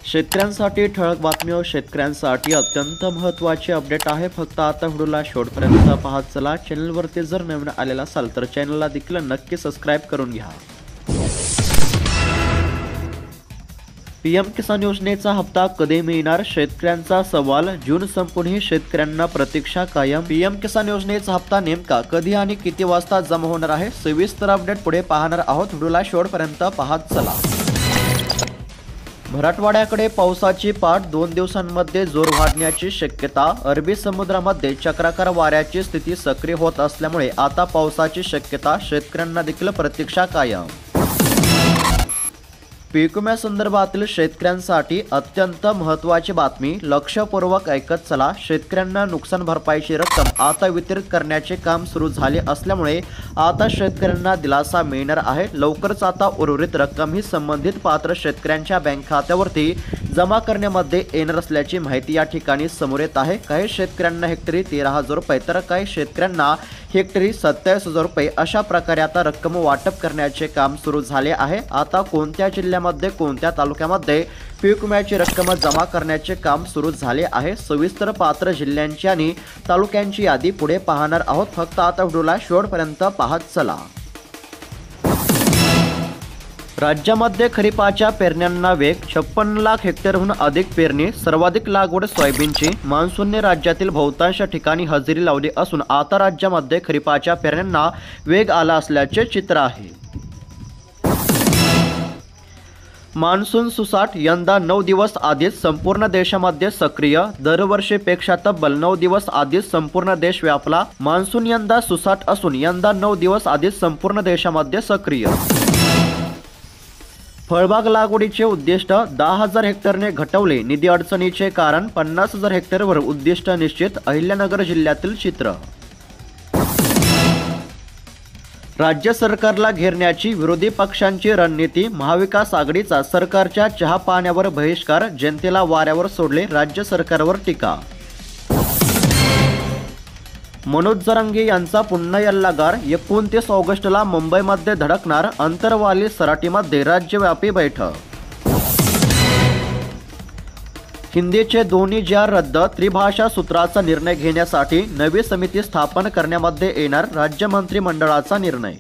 शेतकऱ्यांसाठी ठळक बातमी व शेतकऱ्यांसाठी अत्यंत महत्त्वाची अपडेट आहे। फक्त आता व्हिडिओला शेवटपर्यंत पाहत चला। चॅनलवरती जर नवीन आलेला असाल तर चॅनलला देखील नक्की सबस्क्राइब करून घ्या। पीएम किसान योजनेचा हप्ता कधी मिळणार? शेतकऱ्यांचा सवाल। जून संपूनही शेतकऱ्यांना प्रतीक्षा कायम। पीएम किसान योजनेचा हप्ता नेमका कधी आणि किती वाजता जमा होणार आहे? सविस्तर अपडेट पुढे पाहणार आहोत। व्हिडिओला शेवटपर्यंत पाहत चला। मराठवाड्याकडे पावसाची पाठ 2 दिवसांमध्ये जोर वाढण्याची शक्यता। अरबी समुद्रामध्ये चक्राकार वाऱ्याची स्थिती सक्रिय होत असल्यामुळे आता पावसाची शक्यता। शेतकऱ्यांना देखील प्रतीक्षा कायम। पीक विम्यासंदर्भातील शेतकऱ्यांसाठी अत्यंत महत्त्वाची बातमी। लक्षपूर्वक ऐकत चला। शेतकऱ्यांना नुकसान भरपाईची रक्कम आता वितरित करण्याचे काम सुरू झाले असल्यामुळे आता शेतकऱ्यांना दिलासा मिळणार आहे। लवकरच आता उर्वरित रक्कम ही संबंधित पात्र शेतकऱ्यांच्या बँक खात्यावरती जमा करण्यामध्ये येणार असल्याची माहिती या ठिकाणी समोर येत आहे। काही शेतकऱ्यांना हेक्टरी 13,000 रुपये तर काही शेतकऱ्यांना हेक्टरी 27,000 रुपये अशा प्रकारे आता रक्कम वाटप करण्याचे काम सुरू झाले आहे। आता कोणत्या जिल्ह्यामध्ये कोणत्या तालुक्यामध्ये पीक विम्याची रक्कम जमा करण्याचे काम सुरू झाले आहे? सविस्तर पात्र जिल्ह्यांची आणि तालुक्यांची यादी पुढे पाहणार आहोत। फक्त आता व्हिडिओला शेवटपर्यंत पाहत चला। राज्यामध्ये खरीपाच्या पेरण्यांना वेग। 56 लाख हेक्टरहून अधिक पेरणी। सर्वाधिक लागवड सोयाबीनची। मान्सूनने राज्यातील बहुतांश ठिकाणी हजेरी लावली असून आता राज्यामध्ये खरीपाच्या पेरण्यांना वेग आला असल्याचे चित्र आहे। मान्सून सुसाट यंदा 9 दिवस आधीच संपूर्ण देशामध्ये सक्रिय। दरवर्षीपेक्षा तब्बल 9 दिवस आधीच संपूर्ण देश व्यापला। मान्सून यंदा सुसाट असून यंदा 9 दिवस आधीच संपूर्ण देशामध्ये सक्रिय। फळबाग लागवडीचे उद्दिष्ट 10,000 हेक्टरने घटवले। निधी अडचणीचे कारण 50,000 हेक्टरवर उद्दिष्ट निश्चित। अहिल्यानगर जिल्ह्यातील चित्र। राज्य सरकारला घेरण्याची विरोधी पक्षांची रणनीती। महाविकास आघाडीचा सरकारच्या चहा पाण्यावर बहिष्कार। जनतेला वाऱ्यावर सोडले। राज्य सरकारवर टीका। मनोज जरांगे यांचा पुन्हा यल्लागार। 29 ऑगस्टला मुंबईमध्ये धडकणार। अंतरवाली सराटीमध्ये राज्यव्यापी बैठक। हिंदीचे दोन्ही JR रद्द। त्रिभाषा सूत्राचा निर्णय घेण्यासाठी नवी समिती स्थापन करण्यामध्ये येणार। राज्य मंत्रिमंडळाचा निर्णय।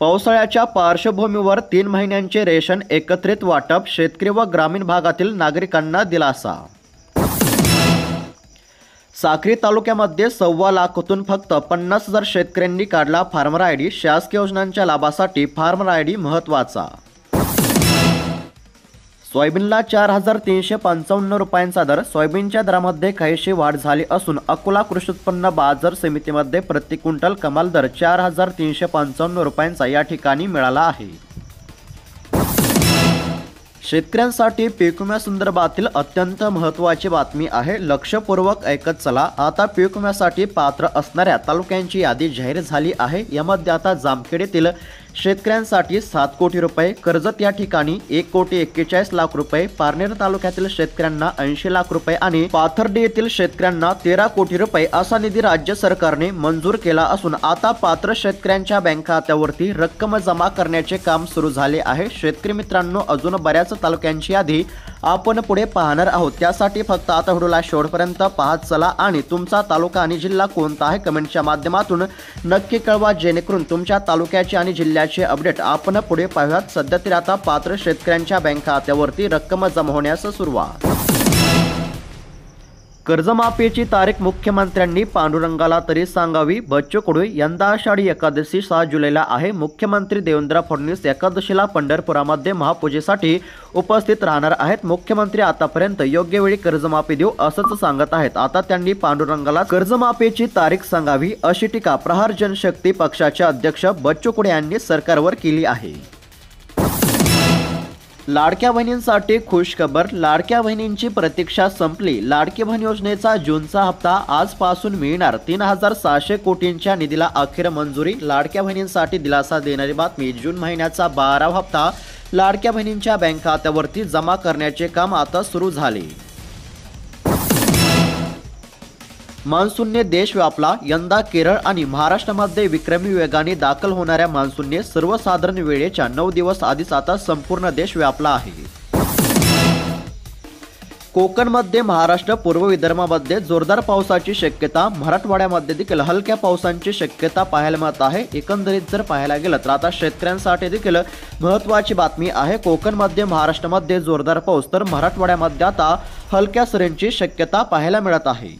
पावसाळ्याच्या पार्श्वभूमीवर 3 महिन्यांचे रेशन एकत्रित वाटप। शेतकरी व ग्रामीण भागातील नागरिकांना दिलासा। साक्री तालुक्यामध्ये 1.25 लाखातून फक्त 50,000 शेतकऱ्यांनी काढला फार्मर आयडी। शासकीय योजनांच्या लाभासाठी फार्मर आयडी महत्त्वाचा। सोयाबीनला 4,355 रुपयांचा दर। सोयाबीनच्या दरामध्ये काहीशी वाढ झाली असून अकोला कृषी उत्पन्न बाजार समितीमध्ये प्रति क्विंटल कमाल दर 4,355 रुपयांचा या ठिकाणी मिळाला आहे। शेतकऱ्यांसाठी पीक विम्यासंदर्भातील अत्यंत महत्त्वाची बातमी आहे। लक्षपूर्वक ऐकत चला। आता पीक विम्यासाठी पात्र असणाऱ्या तालुक्यांची यादी जाहीर झाली आहे। यामध्ये आता जामखेड येथील शेतकऱ्यांसाठी 7 कोटी रुपये, कर्जत या ठिकाणी 1,41,00,000 रुपये, पारनेर तालुक्यातील शेतकऱ्यांना 80 लाख रुपये आणि पाथर्डी येथील शेतकऱ्यांना 13 कोटी रुपये असा निधी राज्य सरकारने मंजूर केला असून आता पात्र शेतकऱ्यांच्या बँक खात्यावरती रक्कम जमा करण्याचे काम सुरू झाले आहे। शेतकरी मित्रांनो, अजून बऱ्याच तालुक्यांची यादी आपण पुढे पाहणार आहोत। त्यासाठी फक्त आता व्हिडिओला शेवटपर्यंत पाहत चला आणि तुमचा तालुका आणि जिल्हा कोणता आहे कमेंटच्या माध्यमातून नक्की कळवा, जेणेकरून तुमच्या तालुक्याचे आणि जिल्ह्याचे अपडेट आपण पुढे पाहूयात। सध्या तरी आता पात्र शेतकऱ्यांच्या बँक खात्यावरती रक्कम जमा होण्यास सुरुवात। कर्जमाफीची तारीख मुख्यमंत्र्यांनी पांडुरंगाला तरी सांगावी। बच्चू कडू यंदा आषाढी एकादशी 6 जुलैला आहे। मुख्यमंत्री देवेंद्र फडणवीस एकादशीला पंढरपुरामध्ये महापूजेसाठी उपस्थित राहणार आहेत। मुख्यमंत्री आतापर्यंत योग्य वेळी कर्जमाफी देऊ असंच सांगत आहेत। आता त्यांनी पांडुरंगाला कर्जमाफीची तारीख सांगावी अशी टीका प्रहार जनशक्ती पक्षाचे अध्यक्ष बच्चू कडू यांनी सरकारवर केली आहे। लाडक्या बहिणींसाठी खुशखबर। लाडक्या बहिणींची प्रतीक्षा संपली। लाडकी बहीण योजनेचा जूनचा हप्ता आजपासून मिळणार। 3,600 कोटींच्या निधीला अखेर मंजुरी। लाडक्या बहिणींसाठी दिलासा देणारी बातमी। जून महिन्याचा 12वा हप्ता लाडक्या बहिणींच्या बँक खात्यावरती जमा करण्याचे काम आता सुरू झाले। मान्सूनने देश व्यापला. यंदा केरळ आणि महाराष्ट्रामध्ये विक्रमी वेगाने दाखल होणाऱ्या मान्सूनने सर्वसाधारण वेळेच्या 9 दिवस आधीच आता संपूर्ण देश व्यापला आहे. कोकण मध्य महाराष्ट्र पूर्व विदर्भामध्ये जोरदार पावसाची शक्यता. मराठवाड्यामध्ये देखील हलक्या पावसाची शक्यता पाहायला मिळत आहे. एकंदरीत जर पाहायला गेलं तर आता शेतकऱ्यांसाठी देखील महत्त्वाची बातमी आहे. कोकण मध्य महाराष्ट्रामध्ये जोरदार पाऊस तर मराठवाड्यामध्ये आता हलक्या सरींची शक्यता पाहायला मिळत आहे.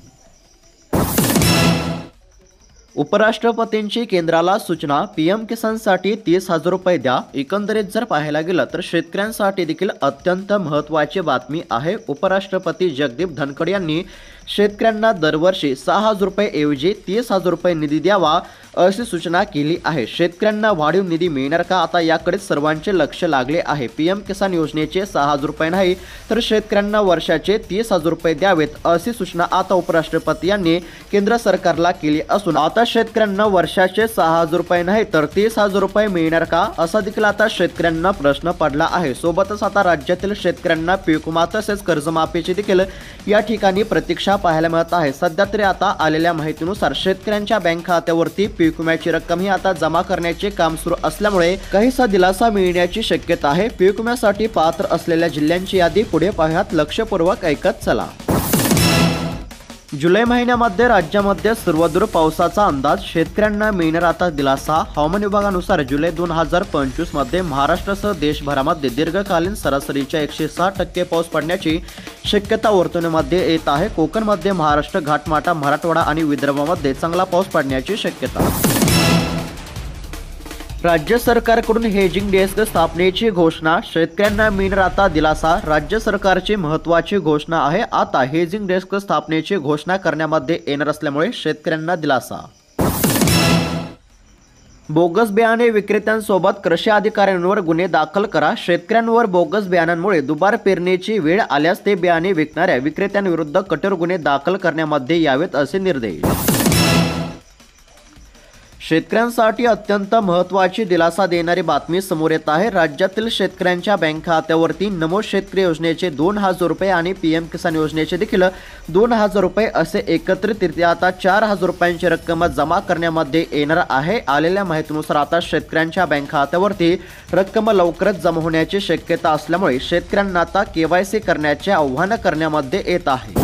उपराष्ट्रपतींची केंद्राला सूचना. पीएम किसानसाठी 30,000 रुपये द्या. एकंदरीत जर पाहायला गेलं तर शेतकऱ्यांसाठी देखील अत्यंत महत्त्वाची बातमी आहे. उपराष्ट्रपती जगदीप धनखड यांनी शेतकऱ्यांना दरवर्षी 6,000 रुपये ऐवजी 30,000 रुपये निधी द्यावा अशी सूचना केली आहे. शेतकऱ्यांना वाढीव निधी मिळणार का? आता याकडे सर्वांचे लक्ष लागले आहे. पीएम किसान योजनेचे 6,000 रुपये नाही तर शेतकऱ्यांना वर्षाचे 30,000 रुपये द्यावेत अशी सूचना आता उपराष्ट्रपती यांनी केंद्र सरकारला केली असून आता शेतकऱ्यांना वर्षाचे 6,000 रुपये नाही तर 30,000 रुपये मिळणार का असा देखील आता शेतकऱ्यांना प्रश्न पडला आहे. सोबतच आता राज्यातील शेतकऱ्यांना पीक विमा तसेच कर्जमाफीची देखील या ठिकाणी प्रतीक्षा पाहायला मिळत आहे. सध्या तरी आता आलेल्या माहितीनुसार शेतकऱ्यांच्या बँक खात्यावरती पीक विम्याची रक्कम ही आता जमा करण्याचे काम सुरू असल्यामुळे काहीसा दिलासा मिळण्याची शक्यता आहे. पीक विम्यासाठी पात्र असलेल्या जिल्ह्यांची यादी पुढे पाहूयात. लक्षपूर्वक ऐकत चला. जुलै महिन्यामध्ये राज्यामध्ये सर्वदूर पावसाचा अंदाज. शेतकऱ्यांना मिळणार आता दिलासा. हवामान विभागानुसार जुलै 2025 मध्ये महाराष्ट्रासह देशभरामध्ये दीर्घकालीन सरासरीच्या 106% पाऊस पडण्याची शक्यता वर्तवण्यामध्ये येत आहे. कोकण मध्य महाराष्ट्र, घाटमाटा, मराठवाडा आणि विदर्भामध्ये चांगला पाऊस पडण्याची शक्यता. राज्य सरकारकडून हेजिंग डेस्क स्थापनेची घोषणा. शेतकऱ्यांना मिळणार आता दिलासा. राज्य सरकारची महत्त्वाची घोषणा आहे. आता हेजिंग डेस्क स्थापनेची घोषणा करण्यामध्ये येणार असल्यामुळे शेतकऱ्यांना दिलासा. बोगस बियाणे विक्रेत्यांसोबत कृषी अधिकाऱ्यांवर गुन्हे दाखल करा. शेतकऱ्यांवर बोगस बियाणांमुळे दुबार पेरणीची वेळ आल्यास ते बियाणे विकणाऱ्या विक्रेत्यांविरुद्ध कठोर गुन्हे दाखल करण्यामध्ये यावेत असे निर्देश. शेतकऱ्यांसाठी अत्यंत महत्त्वाची दिलासा देणारी बातमी समोर येत आहे. राज्यातील शेतकऱ्यांच्या बँक खात्यावरती नमो शेतकरी योजनेचे 2,000 रुपये आणि पीएम किसान योजनेचे देखील 2,000 रुपये असे एकत्रितरित्या आता 4,000 रुपयांची रक्कम जमा करण्यामध्ये येणार आहे. आलेल्या माहितीनुसार आता शेतकऱ्यांच्या बँक खात्यावरती रक्कम लवकरच जमा होण्याची शक्यता असल्यामुळे शेतकऱ्यांना आता KYC करण्याचे आवाहन करण्यामध्ये येत आहे.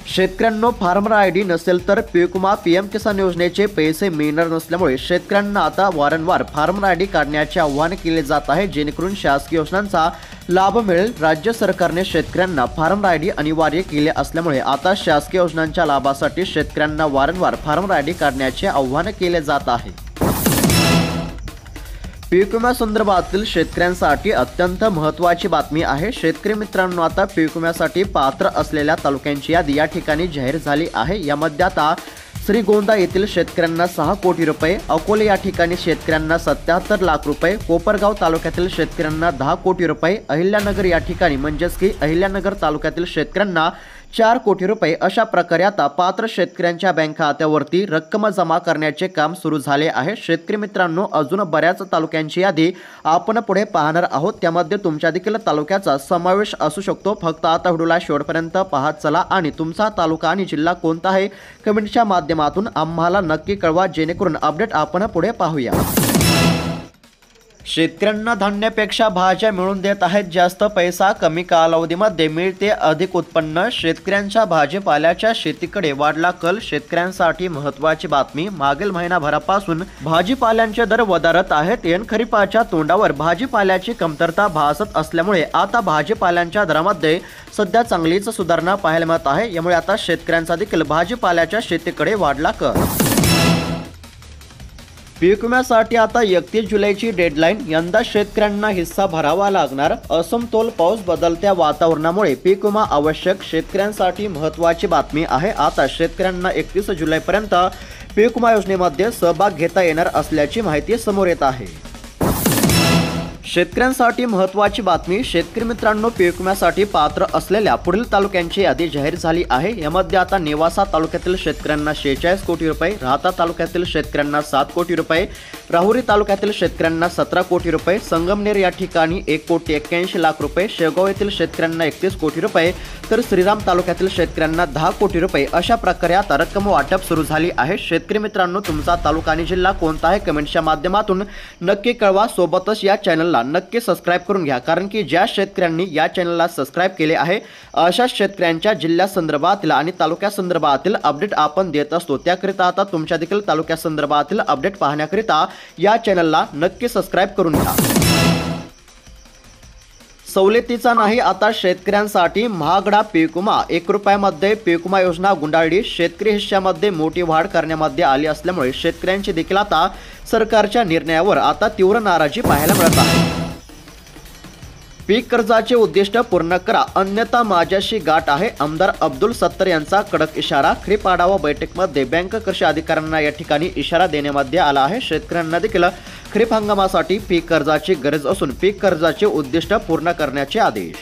शेतकऱ्यांनो फार्मर ID नसेल तर पीक विमा पीएम किसान योजनेचे पैसे मिळणार नसल्यामुळे शेतकऱ्यांना आता वारंवार फार्मर ID काढण्याचे आवाहन केले जात आहे जेणेकरून शासकीय योजनांचा लाभ मिळेल. राज्य सरकारने शेतकऱ्यांना फार्मर ID अनिवार्य केले असल्यामुळे आता शासकीय योजनांच्या लाभासाठी शेतकऱ्यांना वारंवार फार्मर ID काढण्याचे आवाहन केले जात आहे. पीक विम्यासंदर्भातील शेतकऱ्यांसाठी अत्यंत महत्त्वाची बातमी आहे. शेतकरी मित्रांनो, आता पीक विम्यासाठी पात्र असलेल्या तालुक्यांची यादी या ठिकाणी जाहीर झाली आहे. यामध्ये आता श्रीगोंदा येथील शेतकऱ्यांना 6 कोटी रुपये, अकोले या ठिकाणी शेतकऱ्यांना 77 लाख रुपये, कोपरगाव तालुक्यातील शेतकऱ्यांना 10 कोटी रुपये, अहिल्यानगर या ठिकाणी म्हणजेच की अहिल्यानगर तालुक्यातील शेतकऱ्यांना 4 कोटी रुपये अशा प्रकारे आता पात्र शेतकऱ्यांच्या बँक खात्यावरती रक्कम जमा करण्याचे काम सुरू झाले आहे. शेतकरी मित्रांनो, अजून बऱ्याच तालुक्यांची यादी आपण पुढे पाहणार आहोत. त्यामध्ये तुमच्या देखील तालुक्याचा समावेश असू शकतो. फक्त आता व्हिडिओला शेवटपर्यंत पाहत चला आणि तुमचा तालुका आणि जिल्हा कोणता आहे कमेंटच्या माध्यमातून आम्हाला नक्की कळवा जेणेकरून अपडेट आपण पुढे पाहूया. शेतकऱ्यांना धान्यापेक्षा भाज्या मिळून देत आहेत जास्त पैसा, कमी कालावधीमध्ये मिळते अधिक उत्पन्न. शेतकऱ्यांच्या भाजीपाल्याच्या शेतीकडे वाढला कल. शेतकऱ्यांसाठी महत्त्वाची बातमी. मागील महिनाभरापासून भाजीपाल्यांचे दर वधारत आहेत. ऐन खरीपाच्या तोंडावर भाजीपाल्याची कमतरता भासत असल्यामुळे आता भाजीपाल्यांच्या दरामध्ये सध्या चांगलीच सुधारणा पाहायला मिळत आहे. यामुळे आता शेतकऱ्यांचा देखील भाजीपाल्याच्या शेतीकडे वाढला कल. पीक विम्यासाठी आता 31 जुलैची डेडलाईन. यंदा शेतकऱ्यांना हिस्सा भरावा लागणार. असमतोल पाऊस, बदलत्या वातावरणामुळे पीक विमा आवश्यक. शेतकऱ्यांसाठी महत्त्वाची बातमी आहे. आता शेतकऱ्यांना 31 जुलैपर्यंत पीक विमा योजनेमध्ये सहभाग घेता येणार असल्याची माहिती समोर येत आहे. शेतकऱ्यांसाठी महत्त्वाची बातमी. शेतकरी मित्रांनो, पीक विम्यासाठी पात्र असलेल्या पुढील तालुक्यांची यादी जाहीर झाली आहे. यामध्ये आता नेवासा तालुक्यातील शेतकऱ्यांना 46 कोटी रुपये, राहाता तालुक्यातील शेतकऱ्यांना 7 कोटी रुपये, राहुरी तालुक्यातील शेतकऱ्यांना 17 कोटी रुपये, संगमनेर या ठिकाणी 1 कोटी 81 लाख रुपये, शेवगाव येथील शेतकऱ्यांना 31 कोटी रुपये, तर श्रीराम तालुक्यातील शेतकऱ्यांना 10 कोटी रुपये अशा प्रकारे आता रक्कम वाटप सुरू झाली आहे। शेतकरी मित्रांनो, तुमचा तालुका आणि जिल्हा कोणता आहे कमेंटच्या माध्यमातून नक्की कळवा। सोबतच या चॅनलला नक्की सबस्क्राइब करून घ्या, कारण की ज्या शेतकऱ्यांनी या चॅनलला सबस्क्राइब केले आहे अशा शेतकऱ्यांच्या जिल्ह्यासंदर्भातील आणि तालुक्यासंदर्भातील अपडेट आपण देत असतो। त्याकरिता आता तुमच्या देखील तालुक्यासंदर्भातील अपडेट पाहण्याकरिता या चॅनलला नक्की सबस्क्राइब करून घ्या। सवलतीचा नाही आता शेतकऱ्यांसाठी महागडा पीक विमा। 1 रुपयामध्ये पीक विमा योजना गुंडाळली। शेतकरी हिश्श्यामध्ये मोठी वाढ करण्यामध्ये आली असल्यामुळे शेतकऱ्यांची देखील आता सरकारच्या निर्णयावर आता तीव्र नाराजी पाहायला मिळत आहे। पीक कर्जाचे उद्दिष्ट पूर्ण करा, अन्यथा माझ्याशी गाठ आहे। आमदार अब्दुल सत्तार यांचा कडक इशारा। खरीप आढावा बैठकीमध्ये बँक कृषी अधिकाऱ्यांना या ठिकाणी इशारा देण्यामध्ये आला आहे। शेतकऱ्यांना देखील खरीप हंगामासाठी पीक कर्जाची गरज असून पीक कर्जाचे उद्दिष्ट पूर्ण करण्याचे आदेश।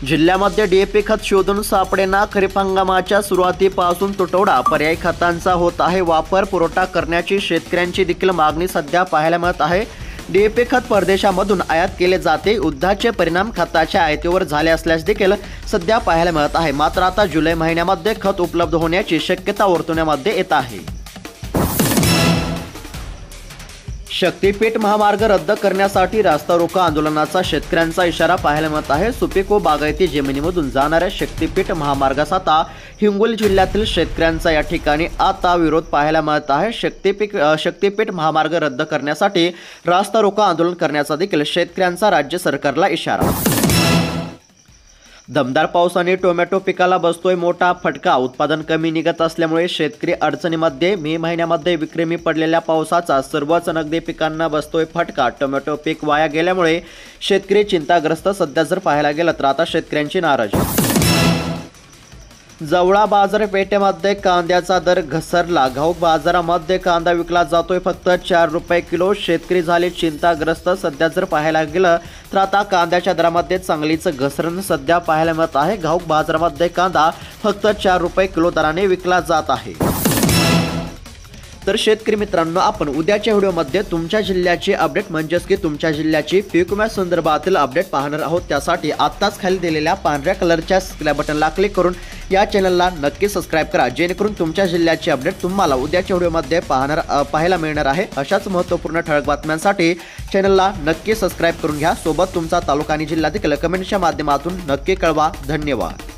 जिल्ह्यामध्ये डीएपी खत शोधून सापडेना। खरीप हंगामाच्या सुरुवातीपासून तुटवडा पर्यायी खतांचा होत आहे वापर। पुरवठा करण्याची शेतकऱ्यांची देखील मागणी सध्या पाहायला मिळत आहे। डीएपी खत परदेशामधून आयात केले जाते। युद्धाचे परिणाम खताच्या आयातीवर झाले असल्यास देखील सध्या पाहायला मिळत आहे। मात्र आता जुलै महिन्यामध्ये खत उपलब्ध होण्याची शक्यता वर्तवण्यामध्ये येत आहे। शक्तीपीठ महामार्ग रद्द करण्यासाठी रास्ता रोको आंदोलनाचा शेतकऱ्यांचा इशारा पाहायला मिळत आहे। सुपीक व बागायती जमिनीमधून जाणाऱ्या शक्तीपीठ महामार्गास आता हिंगोली जिल्ह्यातील शेतकऱ्यांचा या ठिकाणी आता विरोध पाहायला मिळत आहे। शक्तीपीठ महामार्ग रद्द करण्यासाठी रास्ता रोको आंदोलन करण्याचा देखील शेतकऱ्यांचा राज्य सरकारला इशारा। दमदार पावसाने टोमॅटो पिकाला बसतोय मोठा फटका। उत्पादन कमी निघत असल्यामुळे शेतकरी अडचणीमध्ये। मे महिन्यामध्ये विक्रमी पडलेल्या पावसाचा सर्वच नगदी पिकांना बसतोय फटका। टोमॅटो पीक वाया गेल्यामुळे शेतकरी चिंताग्रस्त। सध्या जर पाहायला गेलं तर आता शेतकऱ्यांची नाराजी। जवळा बाजारपेठेमध्ये कांद्याचा दर घसरला। घाऊक बाजारामध्ये कांदा विकला जातोय फक्त 4 रुपये किलो। शेतकरी झाले चिंताग्रस्त। सध्या जर पाहायला गेलं तर आता कांद्याच्या दरामध्ये चांगलीच घसरण सध्या पाहायला मिळत आहे। घाऊक बाजारामध्ये कांदा फक्त 4 रुपये किलो दराने विकला जात आहे। तर शेतकरी मित्रांनो, आपण उद्याच्या व्हिडिओमध्ये तुमच्या जिल्ह्याची अपडेट म्हणजेच की तुमच्या जिल्ह्याची पीक विमा संदर्भातील अपडेट पाहणार आहोत। त्यासाठी आत्ताच खाली दिलेल्या पांढऱ्या कलरच्या सबस्क्राइब बटनला क्लिक करून या चॅनलला नक्की सबस्क्राइब करा, जेणेकरून तुमच्या जिल्ह्याची अपडेट तुम्हाला उद्याच्या व्हिडिओमध्ये पाहायला मिळणार आहे। अशाच महत्त्वपूर्ण ठळक बातम्यांसाठी चॅनलला नक्की सबस्क्राइब करून घ्या। सोबत तुमचा तालुका आणि जिल्हा देखील कमेंटच्या माध्यमातून नक्की कळवा। धन्यवाद।